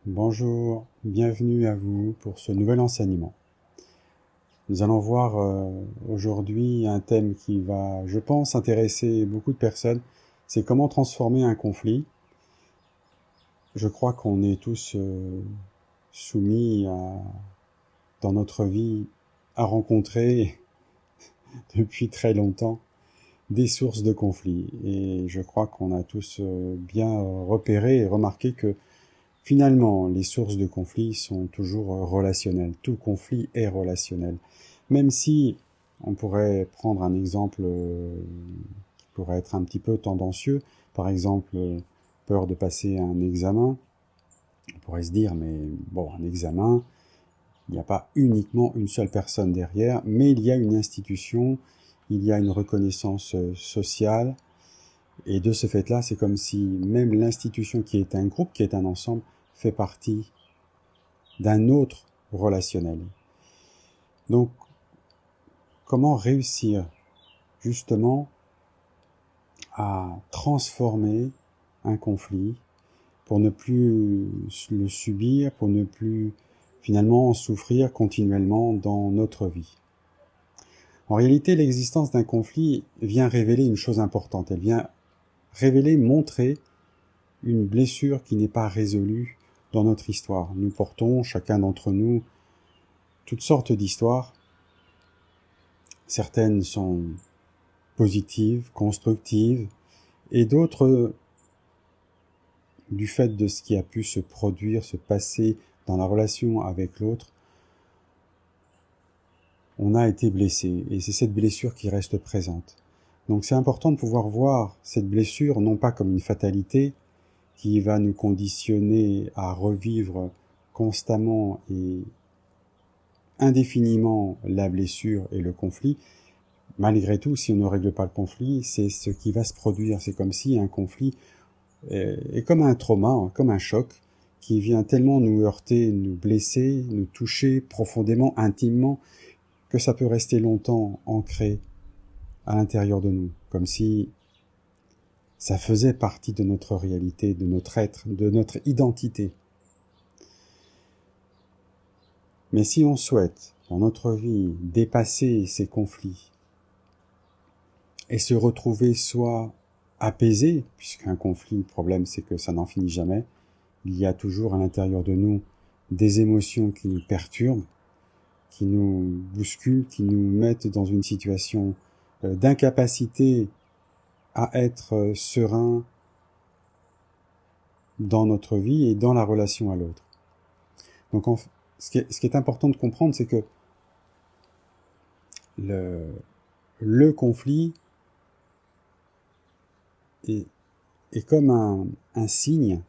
Bonjour, bienvenue à vous pour ce nouvel enseignement. Nous allons voir aujourd'hui un thème qui va, je pense, intéresser beaucoup de personnes. C'est comment transformer un conflit. Je crois qu'on est tous soumis dans notre vie à rencontrer depuis très longtemps des sources de conflits. Et je crois qu'on a tous bien repéré et remarqué que finalement, les sources de conflit sont toujours relationnelles. Tout conflit est relationnel. Même si on pourrait prendre un exemple qui pourrait être un petit peu tendancieux, par exemple, peur de passer un examen, on pourrait se dire, mais bon, un examen, il n'y a pas uniquement une seule personne derrière, mais il y a une institution, il y a une reconnaissance sociale, et de ce fait-là, c'est comme si même l'institution qui est un groupe, qui est un ensemble, fait partie d'un autre relationnel. Donc, comment réussir justement à transformer un conflit pour ne plus le subir, pour ne plus finalement en souffrir continuellement dans notre vie. En réalité, l'existence d'un conflit vient révéler une chose importante. Elle vient révéler, montrer une blessure qui n'est pas résolue dans notre histoire. Nous portons, chacun d'entre nous, toutes sortes d'histoires. Certaines sont positives, constructives, et d'autres, du fait de ce qui a pu se produire, se passer dans la relation avec l'autre, on a été blessé, et c'est cette blessure qui reste présente. Donc c'est important de pouvoir voir cette blessure non pas comme une fatalité qui va nous conditionner à revivre constamment et indéfiniment la blessure et le conflit. Malgré tout, si on ne règle pas le conflit, c'est ce qui va se produire. C'est comme si un conflit est comme un trauma, comme un choc, qui vient tellement nous heurter, nous blesser, nous toucher profondément, intimement, que ça peut rester longtemps ancré à l'intérieur de nous, comme si ça faisait partie de notre réalité, de notre être, de notre identité. Mais si on souhaite, dans notre vie, dépasser ces conflits et se retrouver soit apaisé, puisqu'un conflit, le problème c'est que ça n'en finit jamais, il y a toujours à l'intérieur de nous des émotions qui nous perturbent, qui nous bousculent, qui nous mettent dans une situation d'incapacité à être serein dans notre vie et dans la relation à l'autre. Donc ce qui est important de comprendre, c'est que le conflit est comme un signe,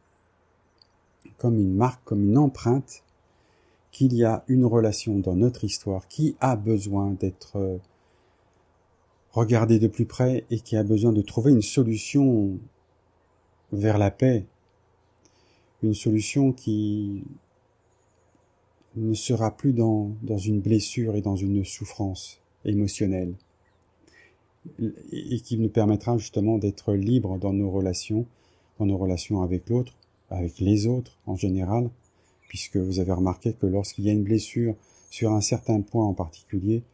comme une marque, comme une empreinte qu'il y a une relation dans notre histoire qui a besoin d'être regardée de plus près et qui a besoin de trouver une solution vers la paix, une solution qui ne sera plus dans une blessure et dans une souffrance émotionnelle, et qui nous permettra justement d'être libres dans nos relations avec l'autre, avec les autres en général, puisque vous avez remarqué que lorsqu'il y a une blessure sur un certain point en particulier,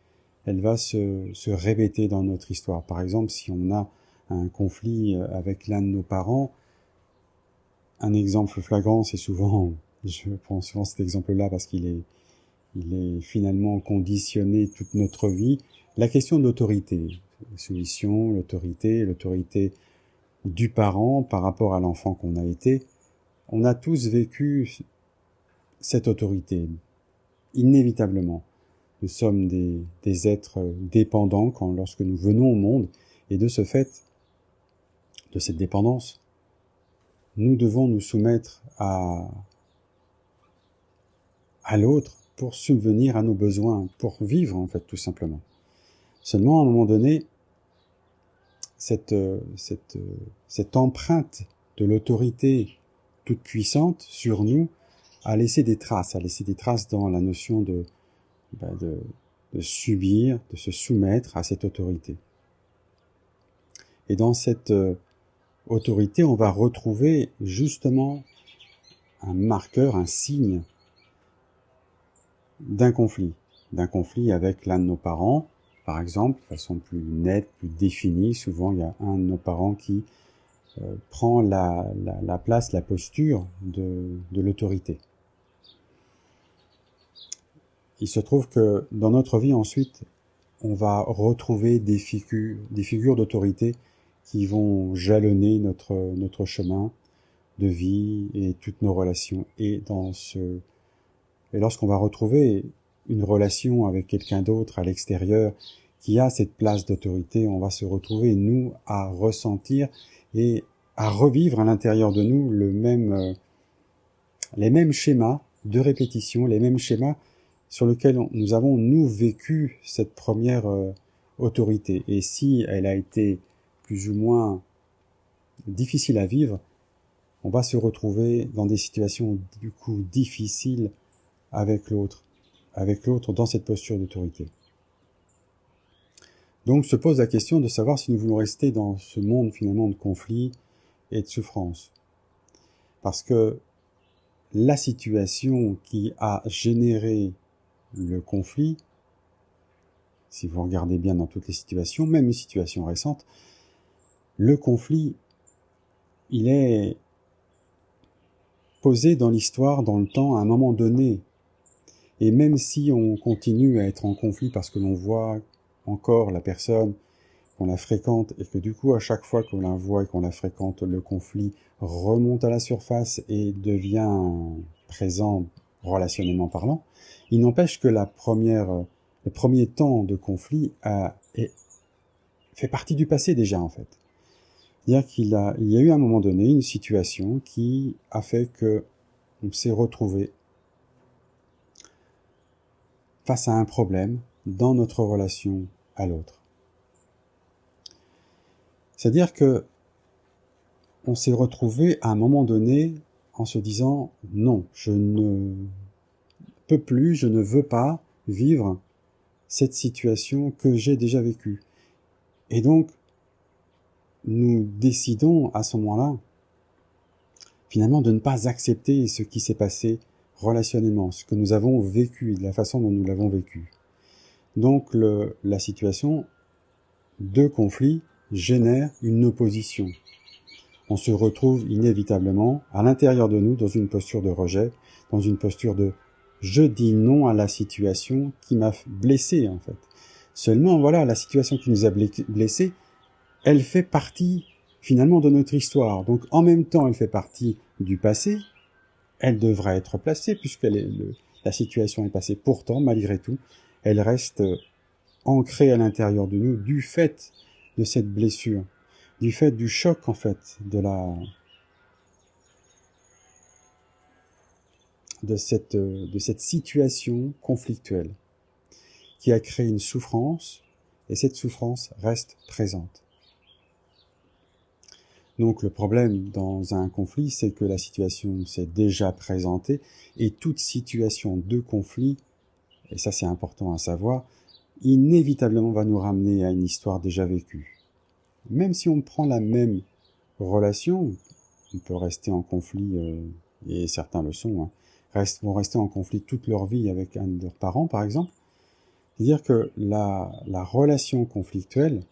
elle va se répéter dans notre histoire. Par exemple, si on a un conflit avec l'un de nos parents, un exemple flagrant, c'est souvent, je prends souvent cet exemple-là parce qu'il est finalement conditionné toute notre vie, la question de l'autorité. La soumission, l'autorité du parent par rapport à l'enfant qu'on a été. On a tous vécu cette autorité, inévitablement. Nous sommes des êtres dépendants lorsque nous venons au monde, et de ce fait, de cette dépendance, nous devons nous soumettre à l'autre pour subvenir à nos besoins, pour vivre en fait tout simplement. Seulement à un moment donné, cette empreinte de l'autorité toute puissante sur nous a laissé des traces dans la notion de subir, de se soumettre à cette autorité. Et dans cette autorité, on va retrouver justement un marqueur, un signe d'un conflit avec l'un de nos parents, par exemple, de façon plus nette, plus définie. Souvent, il y a un de nos parents qui prend la place, la posture de l'autorité. Il se trouve que dans notre vie ensuite, on va retrouver des figures d'autorité qui vont jalonner notre chemin de vie et toutes nos relations. Et lorsqu'on va retrouver une relation avec quelqu'un d'autre à l'extérieur qui a cette place d'autorité, on va se retrouver, nous, à ressentir et à revivre à l'intérieur de nous les mêmes schémas de répétition, les mêmes schémas sur lesquels nous avons, nous, vécu cette première autorité. Et si elle a été plus ou moins difficile à vivre, on va se retrouver dans des situations, du coup, difficiles avec l'autre dans cette posture d'autorité. Donc se pose la question de savoir si nous voulons rester dans ce monde finalement de conflit et de souffrance. Parce que la situation qui a généré le conflit, si vous regardez bien dans toutes les situations, même une situation récente, le conflit, il est posé dans l'histoire, dans le temps, à un moment donné. Et même si on continue à être en conflit parce que l'on voit encore la personne, qu'on la fréquente, et que du coup, à chaque fois qu'on la voit et qu'on la fréquente, le conflit remonte à la surface et devient présent relationnellement parlant, il n'empêche que le premier temps de conflit fait partie du passé déjà, en fait. C'est-à-dire il y a eu à un moment donné une situation qui a fait que on s'est retrouvé face à un problème dans notre relation à l'autre. C'est-à-dire que on s'est retrouvé à un moment donné en se disant non, je ne peux plus, je ne veux pas vivre cette situation que j'ai déjà vécue. Et donc, nous décidons à ce moment-là, finalement, de ne pas accepter ce qui s'est passé relationnellement, ce que nous avons vécu, de la façon dont nous l'avons vécu. Donc, la situation de conflit génère une opposition. On se retrouve inévitablement à l'intérieur de nous dans une posture de rejet, dans une posture de je dis non à la situation qui m'a blessé en fait. Seulement voilà, la situation qui nous a blessé, elle fait partie finalement de notre histoire. Donc en même temps, elle fait partie du passé. Elle devrait être placée puisque la situation est passée. Pourtant, malgré tout, elle reste ancrée à l'intérieur de nous du fait de cette blessure, du fait du choc en fait de cette situation conflictuelle qui a créé une souffrance et cette souffrance reste présente. Donc le problème dans un conflit, c'est que la situation s'est déjà présentée et toute situation de conflit, et ça c'est important à savoir, inévitablement va nous ramener à une histoire déjà vécue. Même si on prend la même relation, on peut rester en conflit, et certains le sont, vont rester en conflit toute leur vie avec un de leurs parents par exemple. C'est-à-dire que la relation conflictuelle,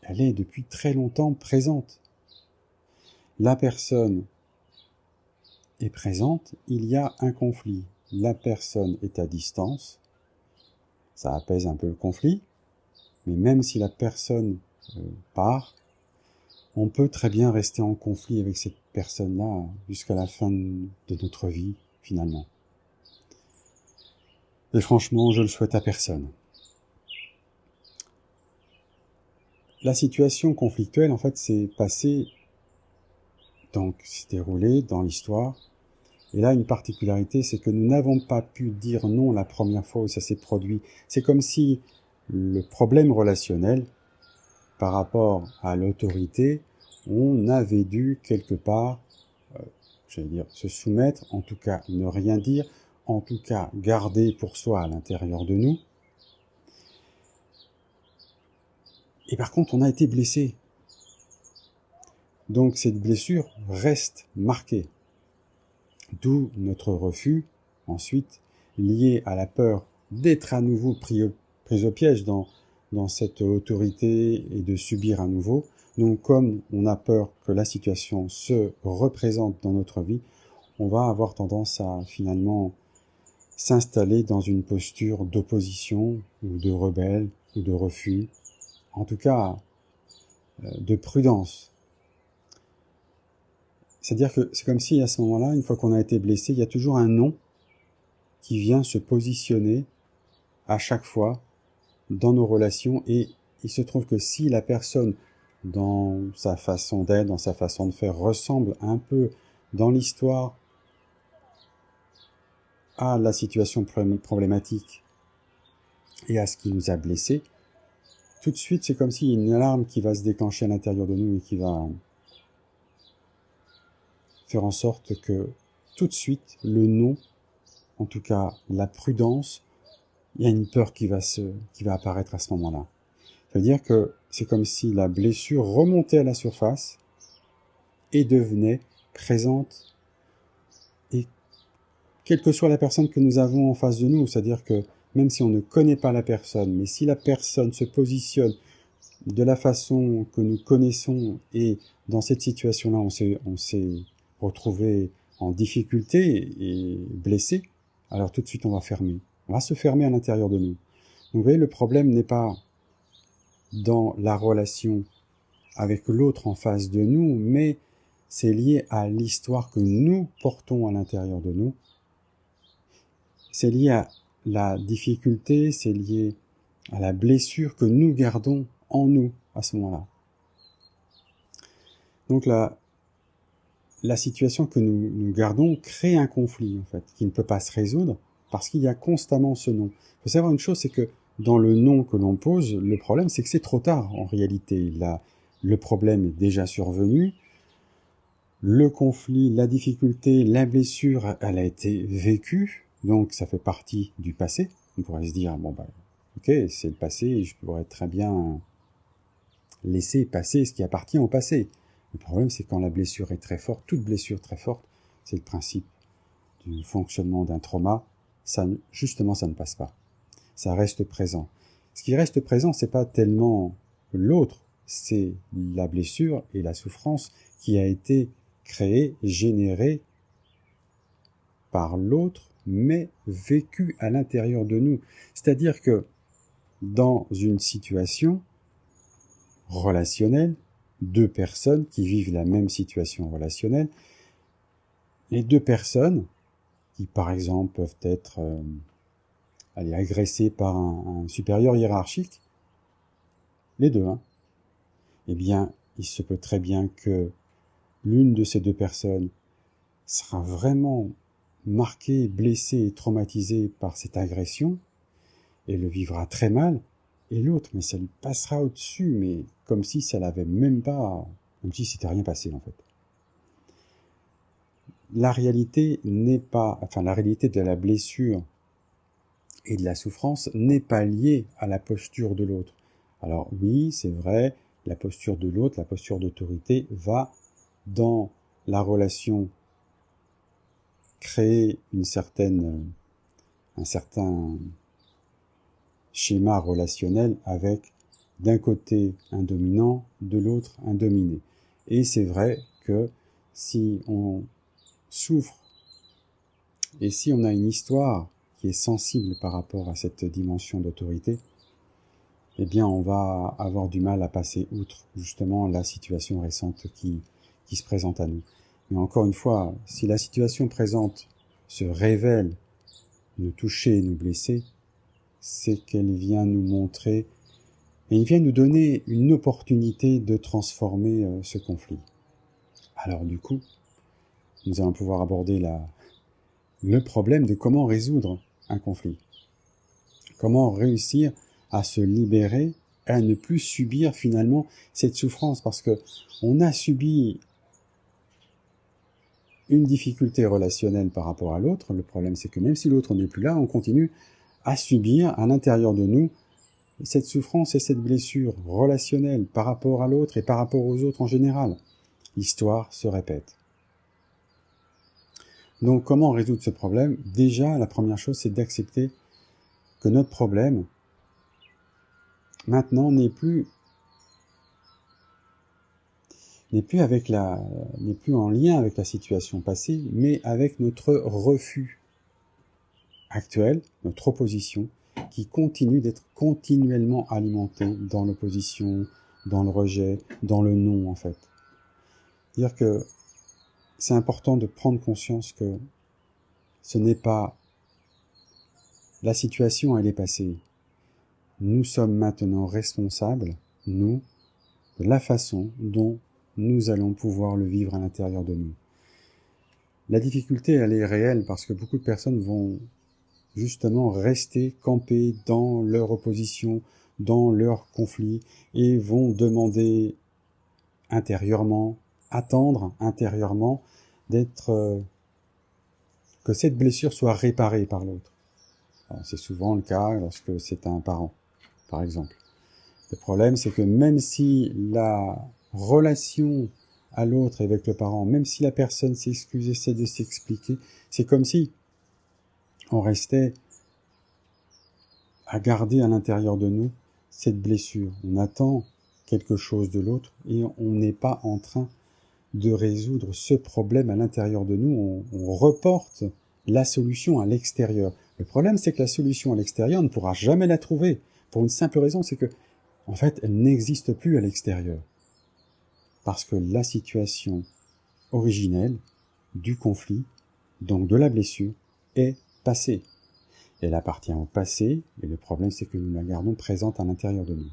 elle est depuis très longtemps présente. La personne est présente, il y a un conflit. La personne est à distance, ça apaise un peu le conflit, mais même si la personne part, on peut très bien rester en conflit avec cette personne-là jusqu'à la fin de notre vie, finalement. Et franchement, je le souhaite à personne. La situation conflictuelle, en fait, s'est passée, donc s'est déroulée dans l'histoire. Et là, une particularité, c'est que nous n'avons pas pu dire non la première fois où ça s'est produit. C'est comme si le problème relationnel, par rapport à l'autorité, on avait dû quelque part, se soumettre, en tout cas ne rien dire, en tout cas garder pour soi à l'intérieur de nous. Et par contre, on a été blessé. Donc cette blessure reste marquée. D'où notre refus, ensuite, lié à la peur d'être à nouveau pris au piège dans cette autorité et de subir à nouveau. Donc comme on a peur que la situation se représente dans notre vie, on va avoir tendance à finalement s'installer dans une posture d'opposition ou de rebelle ou de refus, en tout cas de prudence. C'est-à-dire que c'est comme si à ce moment-là, une fois qu'on a été blessé, il y a toujours un non qui vient se positionner à chaque fois dans nos relations, et il se trouve que si la personne, dans sa façon d'être, dans sa façon de faire, ressemble un peu dans l'histoire à la situation problématique et à ce qui nous a blessés, tout de suite c'est comme s'il y a une alarme qui va se déclencher à l'intérieur de nous et qui va faire en sorte que tout de suite le non, en tout cas la prudence, il y a une peur qui va apparaître à ce moment-là. Ça veut dire que c'est comme si la blessure remontait à la surface et devenait présente, et quelle que soit la personne que nous avons en face de nous, c'est-à-dire que même si on ne connaît pas la personne, mais si la personne se positionne de la façon que nous connaissons et dans cette situation-là, on s'est retrouvé en difficulté et blessé, alors tout de suite on va fermer. On va se fermer à l'intérieur de nous. Donc vous voyez, le problème n'est pas dans la relation avec l'autre en face de nous, mais c'est lié à l'histoire que nous portons à l'intérieur de nous. C'est lié à la difficulté, c'est lié à la blessure que nous gardons en nous à ce moment-là. Donc la situation que nous gardons crée un conflit, en fait, qui ne peut pas se résoudre parce qu'il y a constamment ce non. Il faut savoir une chose, c'est que dans le non que l'on pose, le problème, c'est que c'est trop tard en réalité. Le problème est déjà survenu. Le conflit, la difficulté, la blessure, elle a été vécue, donc ça fait partie du passé. On pourrait se dire, bon, ok, c'est le passé, je pourrais très bien laisser passer ce qui appartient au passé. Le problème, c'est quand la blessure est très forte, toute blessure très forte, c'est le principe du fonctionnement d'un trauma, justement, ça ne passe pas. Ça reste présent. Ce qui reste présent, c'est pas tellement l'autre, c'est la blessure et la souffrance qui a été créée, générée par l'autre, mais vécue à l'intérieur de nous. C'est-à-dire que dans une situation relationnelle, deux personnes qui vivent la même situation relationnelle, les deux personnes qui, par exemple, peuvent être agressées par un supérieur hiérarchique, les deux, eh bien, il se peut très bien que l'une de ces deux personnes sera vraiment marquée, blessée et traumatisée par cette agression et le vivra très mal, et l'autre, mais ça lui passera au-dessus, mais comme si ça l'avait même pas, comme si c'était rien passé en fait. La réalité de la blessure et de la souffrance n'est pas liée à la posture de l'autre. Alors oui, c'est vrai, la posture de l'autre, la posture d'autorité va dans la relation créer un certain schéma relationnel avec d'un côté un dominant, de l'autre un dominé. Et c'est vrai que si on souffre et si on a une histoire qui est sensible par rapport à cette dimension d'autorité, eh bien on va avoir du mal à passer outre justement la situation récente qui se présente à nous. Mais encore une fois, si la situation présente se révèle nous toucher, nous blesser, c'est qu'elle vient nous montrer et il vient nous donner une opportunité de transformer ce conflit. Alors du coup, nous allons pouvoir aborder le problème de comment résoudre un conflit. Comment réussir à se libérer, à ne plus subir finalement cette souffrance, parce que on a subi une difficulté relationnelle par rapport à l'autre. Le problème, c'est que même si l'autre n'est plus là, on continue à subir à l'intérieur de nous cette souffrance et cette blessure relationnelle par rapport à l'autre et par rapport aux autres en général. L'histoire se répète. Donc comment résoudre ce problème? Déjà, la première chose, c'est d'accepter que notre problème, maintenant, n'est plus en lien avec la situation passée, mais avec notre refus actuel, notre opposition, qui continue d'être continuellement alimentée dans l'opposition, dans le rejet, dans le non, en fait. C'est-à-dire que c'est important de prendre conscience que ce n'est pas la situation, elle est passée. Nous sommes maintenant responsables, nous, de la façon dont nous allons pouvoir le vivre à l'intérieur de nous. La difficulté, elle est réelle parce que beaucoup de personnes vont justement rester campées dans leur opposition, dans leur conflit, et vont demander intérieurement, attendre intérieurement d'être que cette blessure soit réparée par l'autre. C'est souvent le cas lorsque c'est un parent, par exemple. Le problème, c'est que même si la relation à l'autre avec le parent, même si la personne s'excuse, essaie de s'expliquer, c'est comme si on restait à garder à l'intérieur de nous cette blessure. On attend quelque chose de l'autre et on n'est pas en train de résoudre ce problème à l'intérieur de nous. On reporte la solution à l'extérieur. Le problème, c'est que la solution à l'extérieur, on ne pourra jamais la trouver. Pour une simple raison, c'est que, en fait, elle n'existe plus à l'extérieur. Parce que la situation originelle du conflit, donc de la blessure, est passée. Elle appartient au passé, et le problème, c'est que nous la gardons présente à l'intérieur de nous.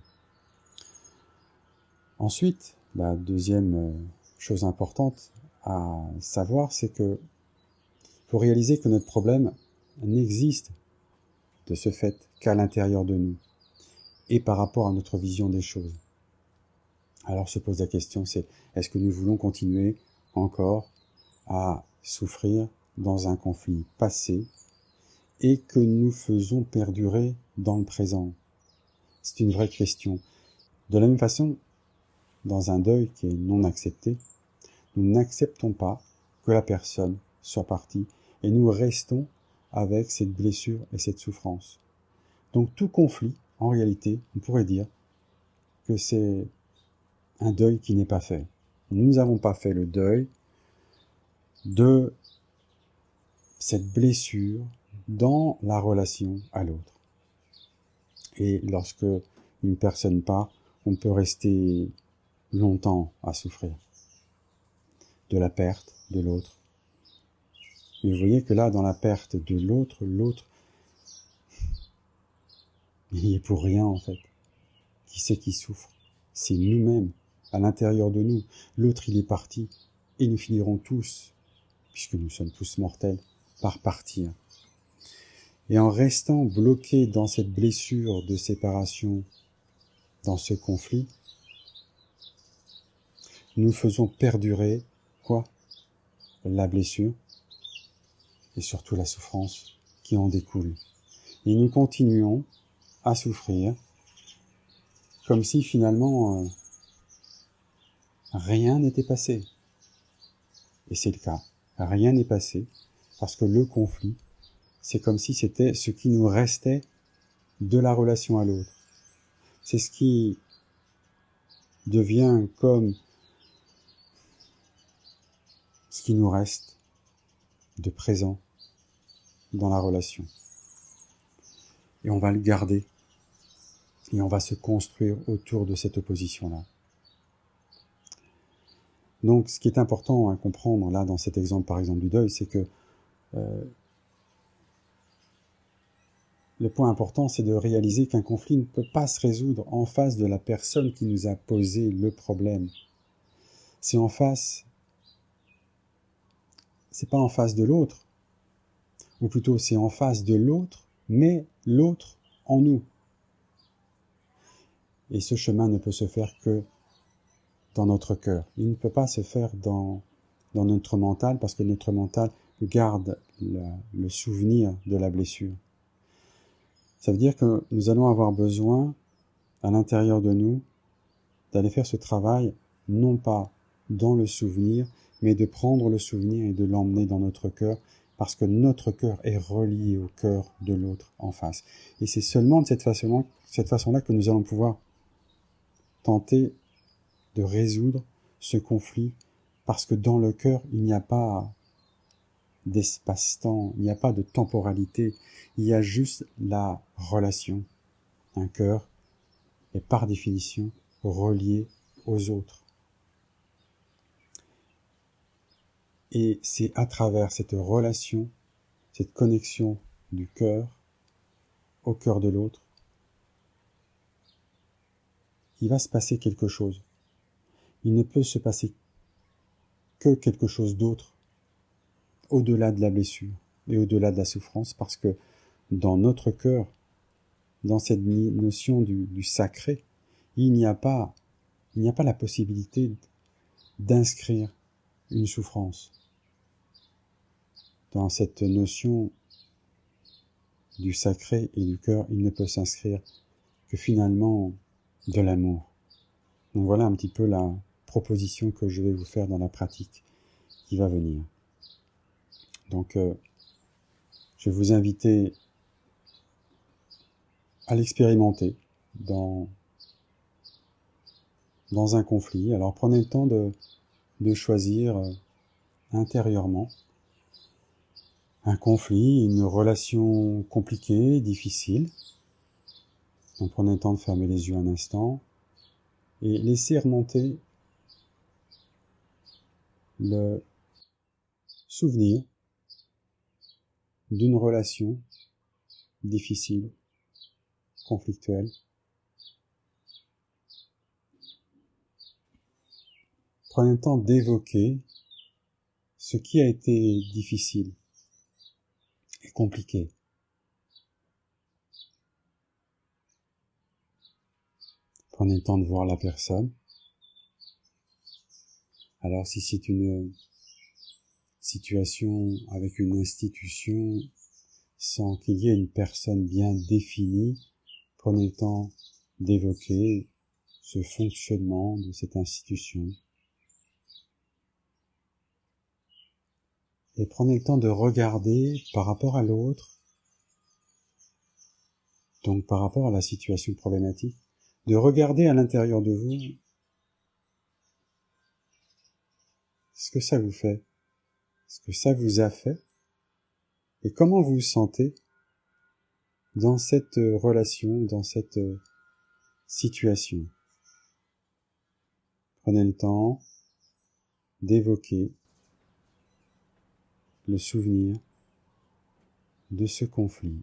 Ensuite, la deuxième chose importante à savoir, c'est que faut réaliser que notre problème n'existe de ce fait qu'à l'intérieur de nous et par rapport à notre vision des choses. Alors se pose la question, c'est est-ce que nous voulons continuer encore à souffrir dans un conflit passé et que nous faisons perdurer dans le présent? C'est une vraie question. De la même façon, dans un deuil qui est non accepté, nous n'acceptons pas que la personne soit partie et nous restons avec cette blessure et cette souffrance. Donc tout conflit, en réalité, on pourrait dire que c'est un deuil qui n'est pas fait. Nous n'avons pas fait le deuil de cette blessure dans la relation à l'autre. Et lorsque une personne part, on peut rester longtemps à souffrir de la perte de l'autre. Mais vous voyez que là, dans la perte de l'autre, il n'y est pour rien en fait. Qui c'est qui souffre? C'est nous-mêmes, à l'intérieur de nous. L'autre, il est parti, et nous finirons tous, puisque nous sommes tous mortels, par partir. Et en restant bloqués dans cette blessure de séparation, dans ce conflit, nous faisons perdurer, quoi? La blessure, et surtout la souffrance qui en découle. Et nous continuons à souffrir, comme si finalement rien n'était passé. Et c'est le cas. Rien n'est passé, parce que le conflit, c'est comme si c'était ce qui nous restait de la relation à l'autre. C'est ce qui devient comme ce qui nous reste de présent dans la relation. Et on va le garder. Et on va se construire autour de cette opposition-là. Donc, ce qui est important à comprendre, là, dans cet exemple, par exemple, du deuil, c'est que le point important, c'est de réaliser qu'un conflit ne peut pas se résoudre en face de la personne qui nous a posé le problème. C'est en face, c'est pas en face de l'autre, ou plutôt c'est en face de l'autre, mais l'autre en nous. Et ce chemin ne peut se faire que dans notre cœur. Il ne peut pas se faire dans notre mental, parce que notre mental garde le souvenir de la blessure. Ça veut dire que nous allons avoir besoin, à l'intérieur de nous, d'aller faire ce travail, non pas dans le souvenir, mais de prendre le souvenir et de l'emmener dans notre cœur, parce que notre cœur est relié au cœur de l'autre en face. Et c'est seulement de cette façon-là que nous allons pouvoir tenter de résoudre ce conflit, parce que dans le cœur, il n'y a pas d'espace-temps, il n'y a pas de temporalité, il y a juste la relation. Un cœur est par définition relié aux autres. Et c'est à travers cette relation, cette connexion du cœur au cœur de l'autre, qu'il va se passer quelque chose. Il ne peut se passer que quelque chose d'autre au-delà de la blessure et au-delà de la souffrance, parce que dans notre cœur, dans cette notion du sacré, il n'y a pas la possibilité d'inscrire une souffrance. Dans cette notion du sacré et du cœur, il ne peut s'inscrire que finalement de l'amour. Donc voilà un petit peu la proposition que je vais vous faire dans la pratique qui va venir. Donc je vais vous inviter à l'expérimenter dans un conflit. Alors prenez le temps de choisir intérieurement un conflit, une relation compliquée, difficile. Donc prenez le temps de fermer les yeux un instant et laissez remonter le souvenir d'une relation difficile, conflictuelle. Prenez le temps d'évoquer ce qui a été difficile et compliqué. Prenez le temps de voir la personne. Alors si c'est une situation avec une institution sans qu'il y ait une personne bien définie, prenez le temps d'évoquer ce fonctionnement de cette institution. Et prenez le temps de regarder par rapport à l'autre, donc par rapport à la situation problématique, de regarder à l'intérieur de vous ce que ça vous fait, ce que ça vous a fait, et comment vous vous sentez dans cette relation, dans cette situation. Prenez le temps d'évoquer le souvenir de ce conflit.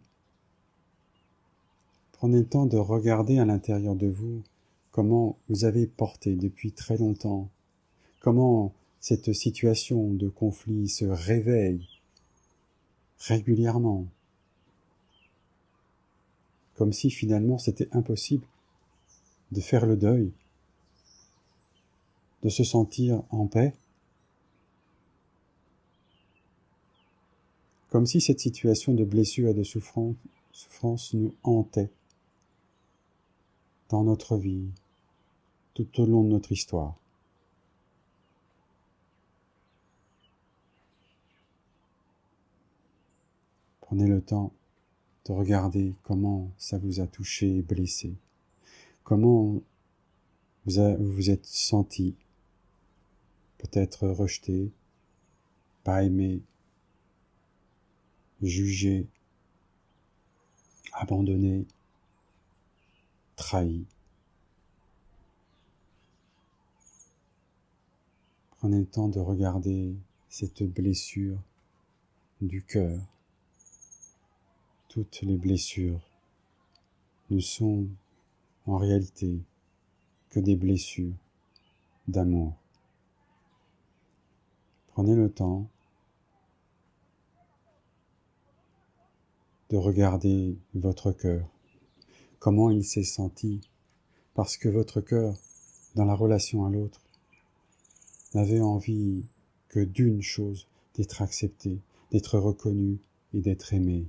Prenez le temps de regarder à l'intérieur de vous comment vous avez porté depuis très longtemps, comment cette situation de conflit se réveille régulièrement, comme si finalement c'était impossible de faire le deuil, de se sentir en paix, comme si cette situation de blessure et de souffrance nous hantait dans notre vie, tout au long de notre histoire. Prenez le temps de regarder comment ça vous a touché et blessé, comment vous vous êtes senti, peut-être rejeté, pas aimé, jugé, abandonné, trahi. Prenez le temps de regarder cette blessure du cœur. Toutes les blessures ne sont en réalité que des blessures d'amour. Prenez le temps de regarder votre cœur, comment il s'est senti, parce que votre cœur, dans la relation à l'autre, n'avait envie que d'une chose, d'être accepté, d'être reconnu et d'être aimé.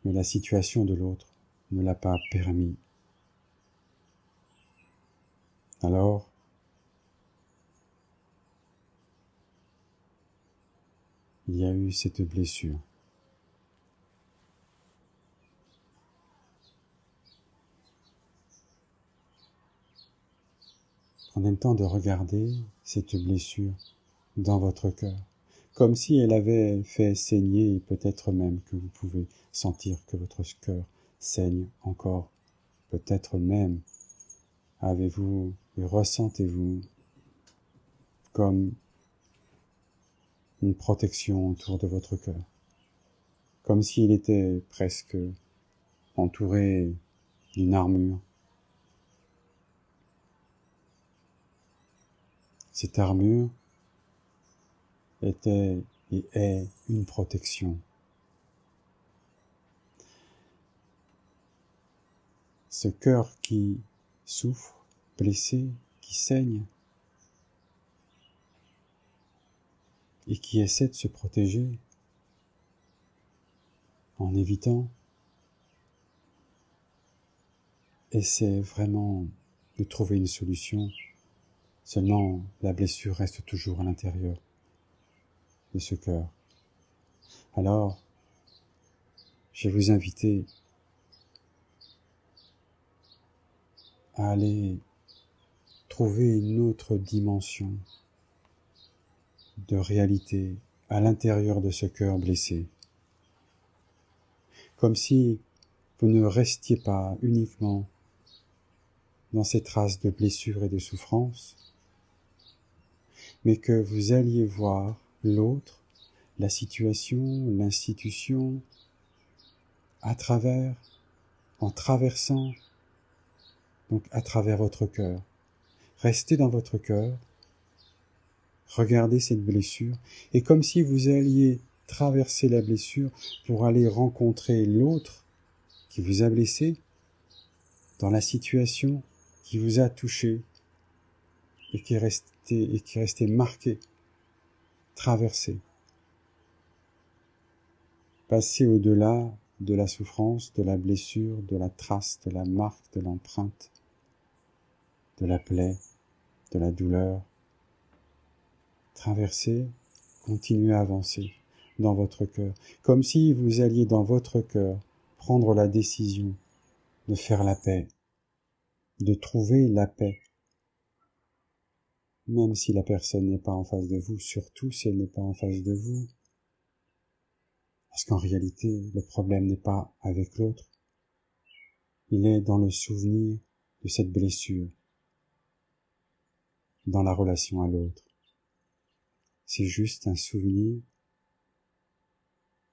Mais la situation de l'autre ne l'a pas permis. Alors, il y a eu cette blessure. Prenez le temps de regarder cette blessure dans votre cœur, comme si elle avait fait saigner, et peut-être même que vous pouvez sentir que votre cœur saigne encore. Peut-être même avez-vous et ressentez-vous comme une protection autour de votre cœur, comme s'il était presque entouré d'une armure. Cette armure était et est une protection. Ce cœur qui souffre, blessé, qui saigne, et qui essaie de se protéger en évitant, essaie vraiment de trouver une solution. Seulement, la blessure reste toujours à l'intérieur de ce cœur. Alors, je vais vous inviter à aller trouver une autre dimension de réalité à l'intérieur de ce cœur blessé. Comme si vous ne restiez pas uniquement dans ces traces de blessures et de souffrances, mais que vous alliez voir l'autre, la situation, l'institution, en traversant, donc à travers votre cœur. Restez dans votre cœur, regardez cette blessure, et comme si vous alliez traverser la blessure pour aller rencontrer l'autre qui vous a blessé, dans la situation qui vous a touché, et qui est resté marqué, traversé. Passez au-delà de la souffrance, de la blessure, de la trace, de la marque, de l'empreinte, de la plaie, de la douleur. Traversez, continuez à avancer dans votre cœur, comme si vous alliez dans votre cœur prendre la décision de faire la paix, de trouver la paix, même si la personne n'est pas en face de vous, surtout si elle n'est pas en face de vous. Parce qu'en réalité, le problème n'est pas avec l'autre, il est dans le souvenir de cette blessure, dans la relation à l'autre. C'est juste un souvenir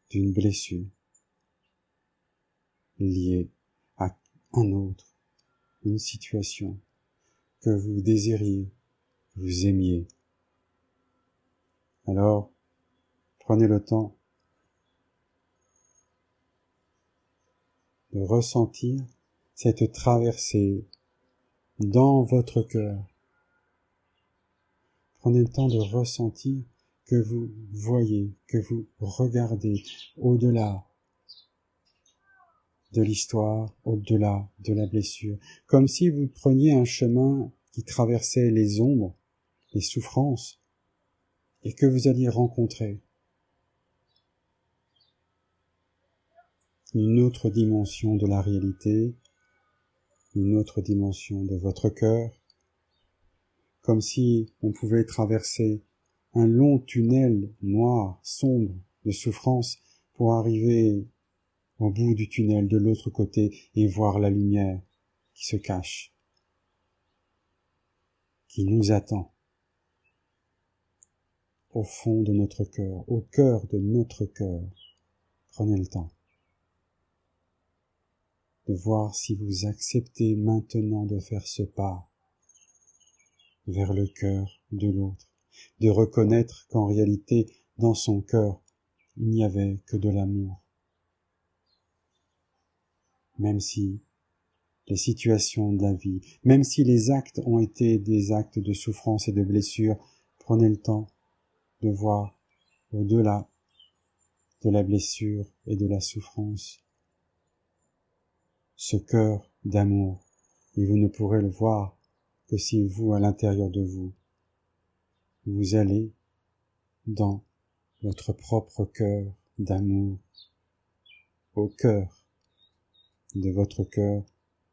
d'une blessure liée à un autre, une situation que vous désiriez, que vous aimiez. Alors, prenez le temps de ressentir cette traversée dans votre cœur. Prenez le temps de ressentir que vous voyez, que vous regardez au-delà de l'histoire, au-delà de la blessure, comme si vous preniez un chemin qui traversait les ombres, les souffrances, et que vous alliez rencontrer une autre dimension de la réalité, une autre dimension de votre cœur, comme si on pouvait traverser un long tunnel noir, sombre, de souffrance pour arriver au bout du tunnel de l'autre côté et voir la lumière qui se cache, qui nous attend au fond de notre cœur, au cœur de notre cœur. Prenez le temps de voir si vous acceptez maintenant de faire ce pas vers le cœur de l'autre, de reconnaître qu'en réalité, dans son cœur, il n'y avait que de l'amour. Même si les situations de la vie, même si les actes ont été des actes de souffrance et de blessure, prenez le temps de voir au-delà de la blessure et de la souffrance ce cœur d'amour, et vous ne pourrez le voir que si vous, à l'intérieur de vous, vous allez dans votre propre cœur d'amour, au cœur de votre cœur,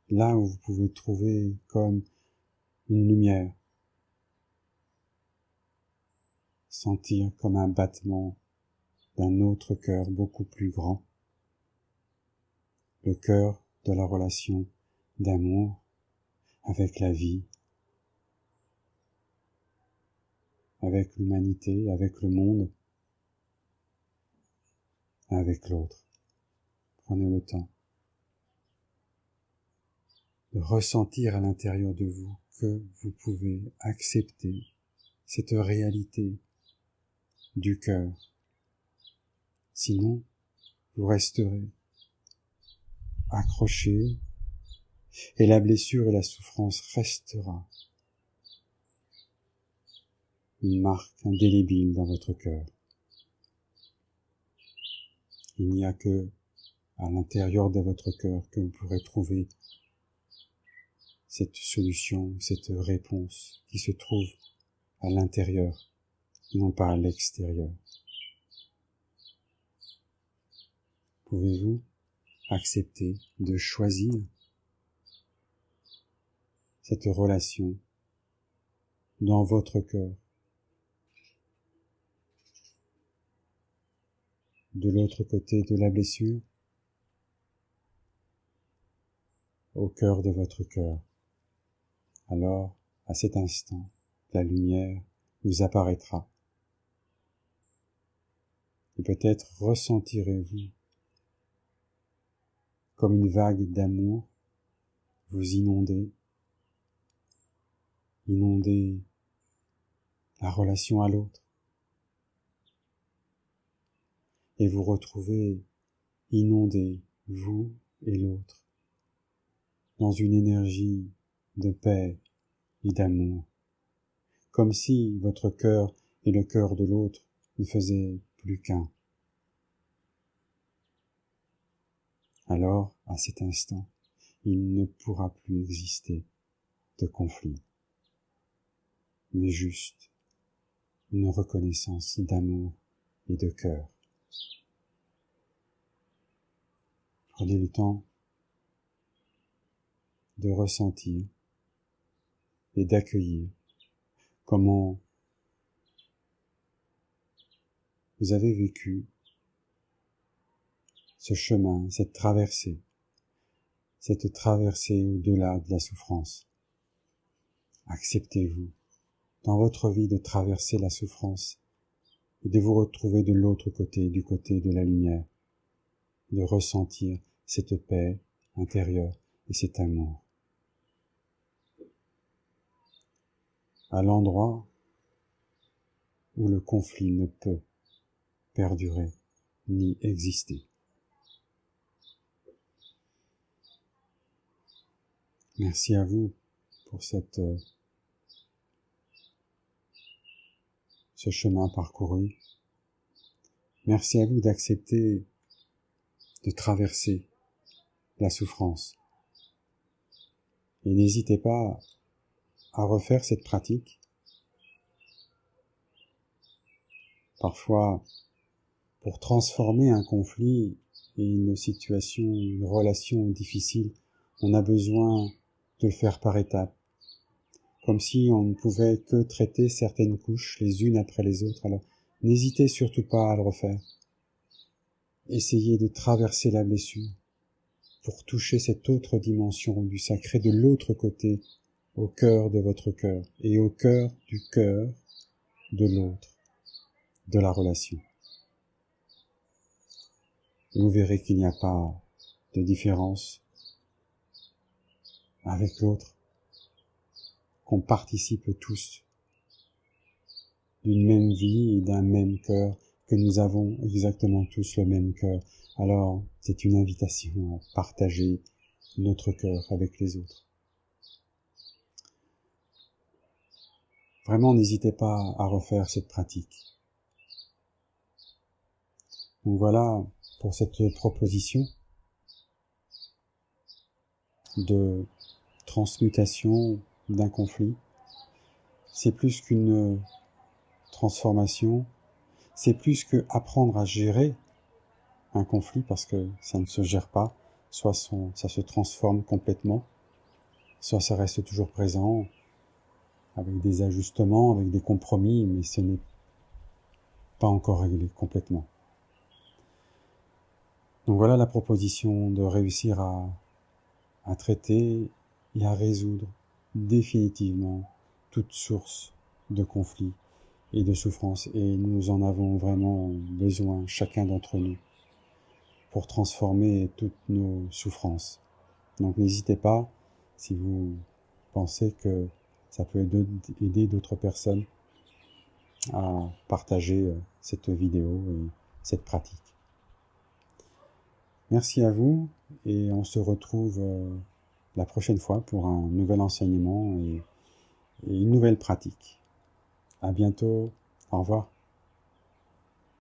là où vous pouvez trouver comme une lumière, sentir comme un battement d'un autre cœur beaucoup plus grand, le cœur de la relation d'amour avec la vie, avec l'humanité, avec le monde, avec l'autre. Prenez le temps de ressentir à l'intérieur de vous que vous pouvez accepter cette réalité du cœur. Sinon, vous resterez accroché et la blessure et la souffrance restera une marque indélébile dans votre cœur. Il n'y a que à l'intérieur de votre cœur que vous pourrez trouver cette solution, cette réponse qui se trouve à l'intérieur, non pas à l'extérieur. Pouvez-vous accepter de choisir cette relation dans votre cœur, de l'autre côté de la blessure, au cœur de votre cœur? Alors, à cet instant, la lumière vous apparaîtra. Et peut-être ressentirez-vous comme une vague d'amour vous inonder la relation à l'autre, et vous retrouvez inondés, vous et l'autre, dans une énergie de paix et d'amour, comme si votre cœur et le cœur de l'autre ne faisaient plus qu'un. Alors, à cet instant, il ne pourra plus exister de conflit, mais juste une reconnaissance d'amour et de cœur. Prenez le temps de ressentir et d'accueillir comment vous avez vécu ce chemin, cette traversée au-delà de la souffrance. Acceptez-vous dans votre vie de traverser la souffrance et de vous retrouver de l'autre côté, du côté de la lumière, de ressentir cette paix intérieure et cet amour. À l'endroit où le conflit ne peut perdurer ni exister. Merci à vous pour ce chemin parcouru. Merci à vous d'accepter de traverser la souffrance. Et n'hésitez pas à refaire cette pratique. Parfois, pour transformer un conflit et une situation, une relation difficile, on a besoin de le faire par étapes, comme si on ne pouvait que traiter certaines couches les unes après les autres. Alors, n'hésitez surtout pas à le refaire. Essayez de traverser la blessure pour toucher cette autre dimension du sacré de l'autre côté, au cœur de votre cœur et au cœur du cœur de l'autre, de la relation. Et vous verrez qu'il n'y a pas de différence avec l'autre, qu'on participe tous d'une même vie et d'un même cœur, que nous avons exactement tous le même cœur. Alors, c'est une invitation à partager notre cœur avec les autres. Vraiment, n'hésitez pas à refaire cette pratique. Donc voilà pour cette proposition de transmutation d'un conflit. C'est plus qu'une transformation, c'est plus que apprendre à gérer un conflit, parce que ça ne se gère pas, soit ça se transforme complètement, soit ça reste toujours présent, avec des ajustements, avec des compromis, mais ce n'est pas encore réglé complètement. Donc voilà la proposition de réussir à traiter et à résoudre définitivement toute source de conflit et de souffrance. Et nous en avons vraiment besoin, chacun d'entre nous, pour transformer toutes nos souffrances. Donc n'hésitez pas, si vous pensez que ça peut aider d'autres personnes, à partager cette vidéo et cette pratique. Merci à vous et on se retrouve la prochaine fois pour un nouvel enseignement et une nouvelle pratique. À bientôt. Au revoir.